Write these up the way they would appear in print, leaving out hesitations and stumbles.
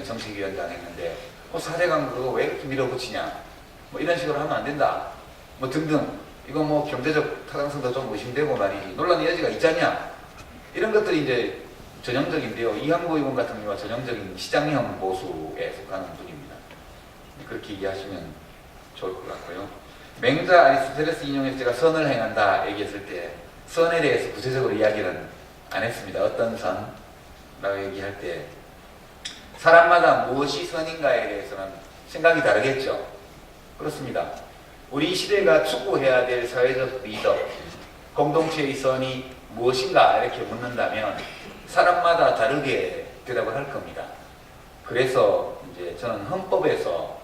때는 정책위원장 했는데 4대강 그거 왜 이렇게 밀어붙이냐 뭐 이런 식으로 하면 안 된다 뭐 등등 이거 뭐 경제적 타당성도 좀 의심되고 말이지 논란의 여지가 있잖냐 이런 것들이 이제 전형적인데요. 이항구 의원 같은 경우가 전형적인 시장형 보수에 속하는 분입니다. 그렇게 이해하시면 좋을 것 같고요. 맹자 아리스토텔레스 인용해서 제가 선을 행한다 얘기했을 때 선에 대해서 구체적으로 이야기는 안 했습니다. 어떤 선라고 얘기할 때 사람마다 무엇이 선인가에 대해서는 생각이 다르겠죠. 그렇습니다. 우리 시대가 추구해야 될 사회적 리더, 공동체의 선이 무엇인가 이렇게 묻는다면 사람마다 다르게 대답을 할 겁니다. 그래서 이제 저는 헌법에서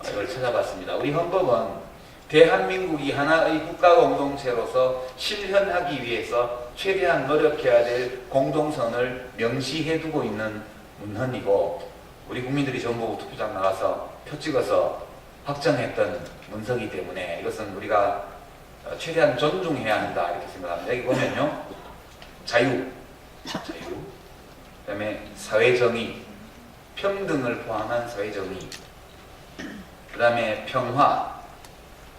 이걸 찾아봤습니다. 우리 헌법은 대한민국이 하나의 국가 공동체로서 실현하기 위해서 최대한 노력해야 될 공동선을 명시해 두고 있는 문헌이고 우리 국민들이 전부 투표장 나가서 표 찍어서 확정했던 문서이기 때문에 이것은 우리가 최대한 존중해야 한다 이렇게 생각합니다. 여기 보면요. 자유, 그 다음에 사회정의, 평등을 포함한 사회정의, 그 다음에 평화,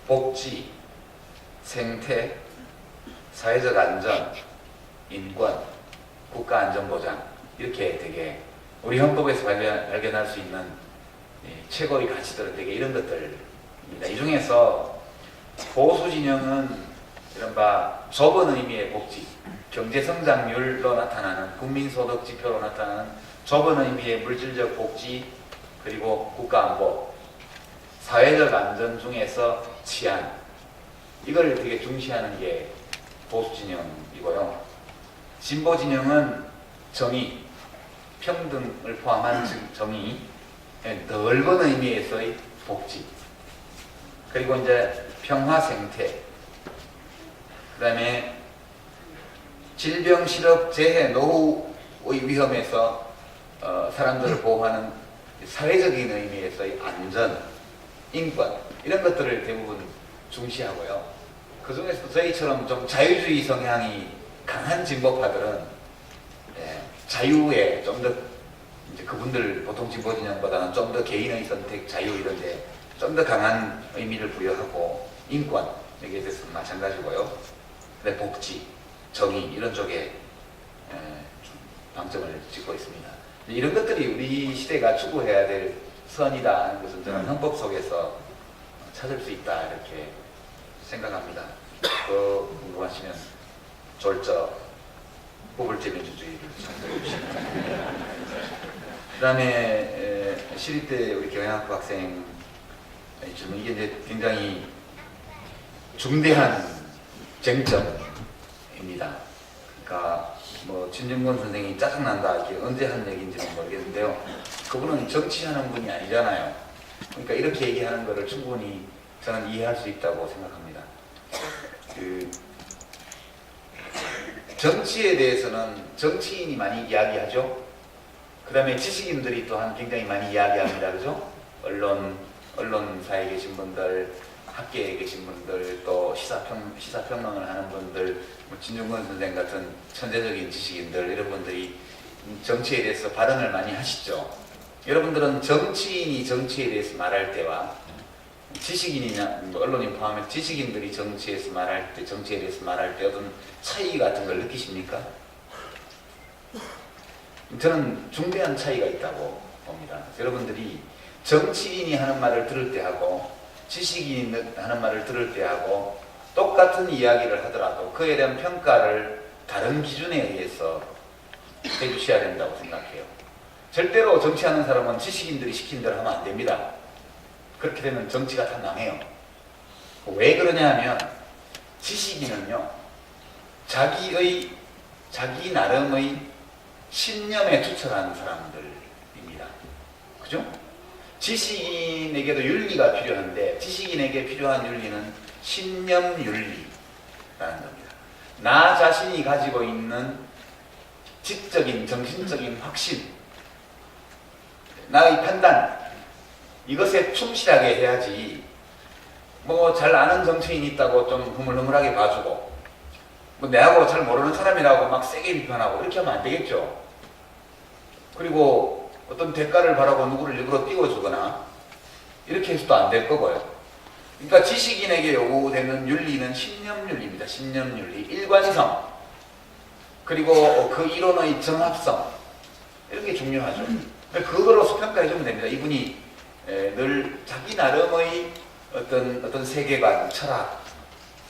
복지, 생태, 사회적 안전, 인권, 국가안전보장 이렇게 되게 우리 헌법에서 발견할 수 있는 최고의 가치들은 되게 이런 것들입니다. 이 중에서 보수 진영은 이른바 좁은 의미의 복지, 경제성장률로 나타나는 국민소득 지표로 나타나는 좁은 의미의 물질적 복지 그리고 국가안보, 사회적 안전 중에서 치안 이걸 되게 중시하는 게 보수 진영이고요. 진보 진영은 정의, 평등을 포함한 정의, 넓은 의미에서의 복지 그리고 이제 평화 생태 그 다음에 질병, 실업, 재해, 노후의 위험에서 사람들을 보호하는 사회적인 의미에서의 안전, 인권 이런 것들을 대부분 중시하고요. 그 중에서도 저희처럼 좀 자유주의 성향이 강한 진보파들은 자유에 좀 더 그분들 보통 진보 진영보다는 좀 더 개인의 선택, 자유 이런데 좀 더 강한 의미를 부여하고 인권 여기에 대해서는 마찬가지고요. 근데 복지, 정의 이런 쪽에 방점을 찍고 있습니다. 이런 것들이 우리 시대가 추구해야 될 선이다 하는 것은 저는 헌법 속에서 찾을 수 있다 이렇게 생각합니다. 궁금하시면 졸저 포불제 민주주의를 참고해 주시면 됩니다. 그 다음에 시립대 우리 경영학부 학생 질문 이게 이제 굉장히 중대한 쟁점입니다. 그러니까 뭐 진중권 선생이 짜증난다 이게 언제 한 얘기인지는 모르겠는데요. 그분은 정치하는 분이 아니잖아요. 그러니까 이렇게 얘기하는 것을 충분히 저는 이해할 수 있다고 생각합니다. 정치에 대해서는 정치인이 많이 이야기하죠. 그 다음에 지식인들이 또한 굉장히 많이 이야기합니다. 그죠? 언론사에 계신 분들, 학계에 계신 분들, 또 시사평론을 하는 분들, 진중권 선생 같은 천재적인 지식인들, 이런 분들이 정치에 대해서 발언을 많이 하시죠. 여러분들은 정치인이 정치에 대해서 말할 때와 지식인이나 언론인 포함해서 지식인들이 정치에서 말할 때, 정치에 대해서 말할 때 어떤 차이 같은 걸 느끼십니까? 저는 중대한 차이가 있다고 봅니다. 여러분들이 정치인이 하는 말을 들을 때 하고 지식인이 하는 말을 들을 때 하고 똑같은 이야기를 하더라도 그에 대한 평가를 다른 기준에 의해서 해주셔야 된다고 생각해요. 절대로 정치하는 사람은 지식인들이 시킨 대로 하면 안 됩니다. 그렇게 되면 정치가 다 망해요. 왜 그러냐 하면 지식인은요 자기 나름의 신념에 투철하는 사람들입니다. 그죠? 지식인에게도 윤리가 필요한데 지식인에게 필요한 윤리는 신념윤리라는 겁니다. 나 자신이 가지고 있는 지적인 정신적인 확신, 나의 판단 이것에 충실하게 해야지 뭐 잘 아는 정치인이 있다고 좀 흐물흐물하게 봐주고 뭐 내하고 잘 모르는 사람이라고 막 세게 비판하고 이렇게 하면 안 되겠죠. 그리고 어떤 대가를 바라고 누구를 일부러 띄워주거나 이렇게 해서도 안 될 거고요. 그러니까 지식인에게 요구되는 윤리는 신념윤리입니다. 신념윤리, 일관성, 그리고 그 이론의 정합성, 이런 게 중요하죠. 그거로서 평가해주면 됩니다. 이분이 늘 자기 나름의 어떤 세계관, 철학,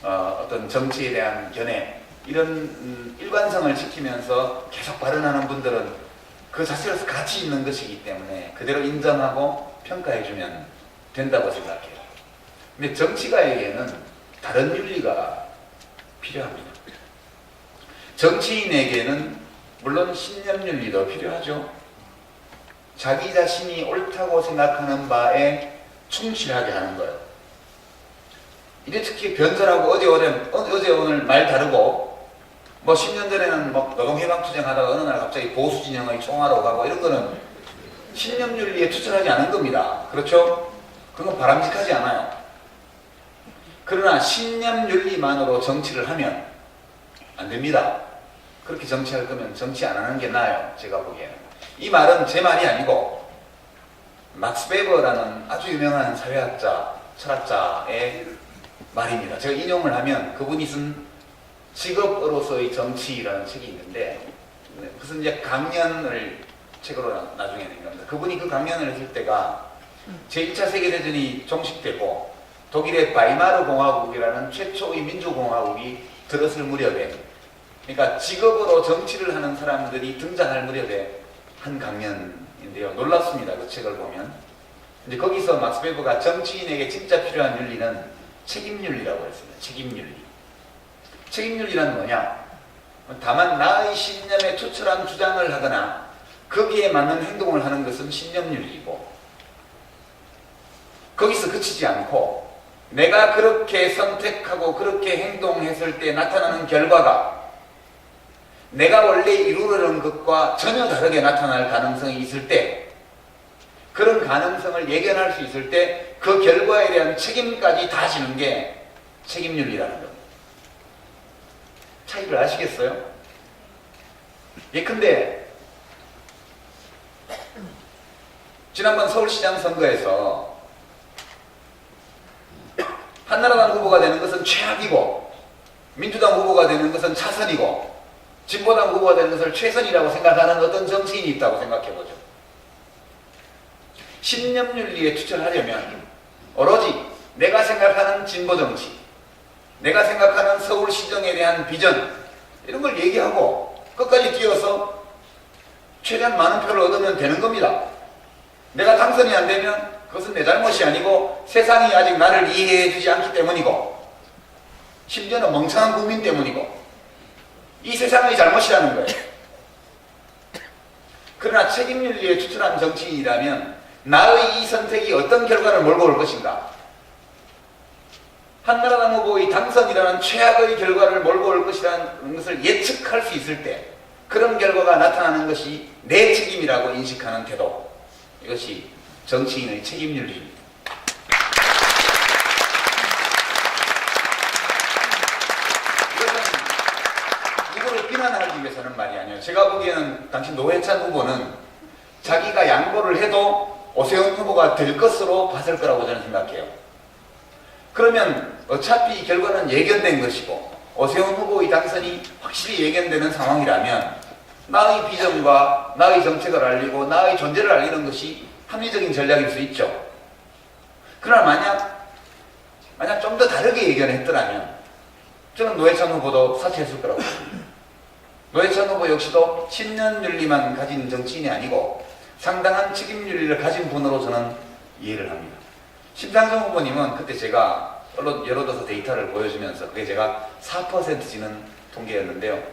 어떤 정치에 대한 견해, 이런 일관성을 지키면서 계속 발언하는 분들은 그 자체로서 가치 있는 것이기 때문에 그대로 인정하고 평가해주면 된다고 생각해요. 근데 정치가에게는 다른 윤리가 필요합니다. 정치인에게는 물론 신념윤리도 필요하죠. 자기 자신이 옳다고 생각하는 바에 충실하게 하는 거예요. 이게 특히 변절하고 어제 오늘 말 다르고, 뭐 10년 전에는 뭐 노동해방투쟁 하다가 어느 날 갑자기 보수진영의 총화로 가고, 이런 거는 신념윤리에 투철하지 않은 겁니다. 그렇죠? 그건 바람직하지 않아요. 그러나 신념윤리만으로 정치를 하면 안 됩니다. 그렇게 정치할 거면 정치 안 하는 게 나아요. 제가 보기에는. 이 말은 제 말이 아니고 막스 베버라는 아주 유명한 사회학자, 철학자의 말입니다. 제가 인용을 하면 그분이 쓴 직업으로서의 정치라는 책이 있는데, 무슨 이제 강연을 책으로 나중에 낸 겁니다. 그분이 그 강연을 했을 때가 제1차 세계대전이 종식되고 독일의 바이마르 공화국이라는 최초의 민주공화국이 들었을 무렵에, 그러니까 직업으로 정치를 하는 사람들이 등장할 무렵에 한 강연인데요. 놀랍습니다. 그 책을 보면. 이제 거기서 막스 베버가 정치인에게 진짜 필요한 윤리는 책임윤리라고 했습니다. 책임윤리. 책임윤리란 뭐냐? 다만 나의 신념에 투철한 주장을 하거나 거기에 맞는 행동을 하는 것은 신념윤리이고, 거기서 그치지 않고 내가 그렇게 선택하고 그렇게 행동했을 때 나타나는 결과가 내가 원래 이루려는 것과 전혀 다르게 나타날 가능성이 있을 때, 그런 가능성을 예견할 수 있을 때 그 결과에 대한 책임까지 다 지는 게 책임윤리라는 겁니다. 차이를 아시겠어요? 예컨대 지난번 서울시장 선거에서 한나라당 후보가 되는 것은 최악이고 민주당 후보가 되는 것은 차선이고 진보당 후보가 되는 것을 최선이라고 생각하는 어떤 정치인이 있다고 생각해보죠. 신념윤리에 투철하려면 오로지 내가 생각하는 진보정치, 내가 생각하는 서울시정에 대한 비전, 이런 걸 얘기하고 끝까지 뛰어서 최대한 많은 표를 얻으면 되는 겁니다. 내가 당선이 안 되면 그것은 내 잘못이 아니고 세상이 아직 나를 이해해 주지 않기 때문이고, 심지어는 멍청한 국민 때문이고, 이 세상의 잘못이라는 거예요. 그러나 책임윤리에 투철한 정치인이라면 나의 이 선택이 어떤 결과를 몰고 올 것인가, 한나라당 후보의 당선이라는 최악의 결과를 몰고 올 것이라는 것을 예측할 수 있을 때 그런 결과가 나타나는 것이 내 책임이라고 인식하는 태도, 이것이 정치인의 책임윤리입니다. 비난하기 위해서는 말이 아니에요. 제가 보기에는 당시 노회찬 후보는 자기가 양보를 해도 오세훈 후보가 될 것으로 봤을 거라고 저는 생각해요. 그러면 어차피 결과는 예견된 것이고 오세훈 후보의 당선이 확실히 예견되는 상황이라면 나의 비전과 나의 정책을 알리고 나의 존재를 알리는 것이 합리적인 전략일 수 있죠. 그러나 만약 좀 더 다르게 예견했더라면 저는 노회찬 후보도 사퇴했을 거라고 봅니다. 노회찬 후보 역시도 신념윤리만 가진 정치인이 아니고 상당한 책임윤리를 가진 분으로 저는 이해를 합니다. 심상정 후보님은 그때 제가 언론 예로 들어서 데이터를 보여주면서 그게 제가 4% 지는 통계였는데요.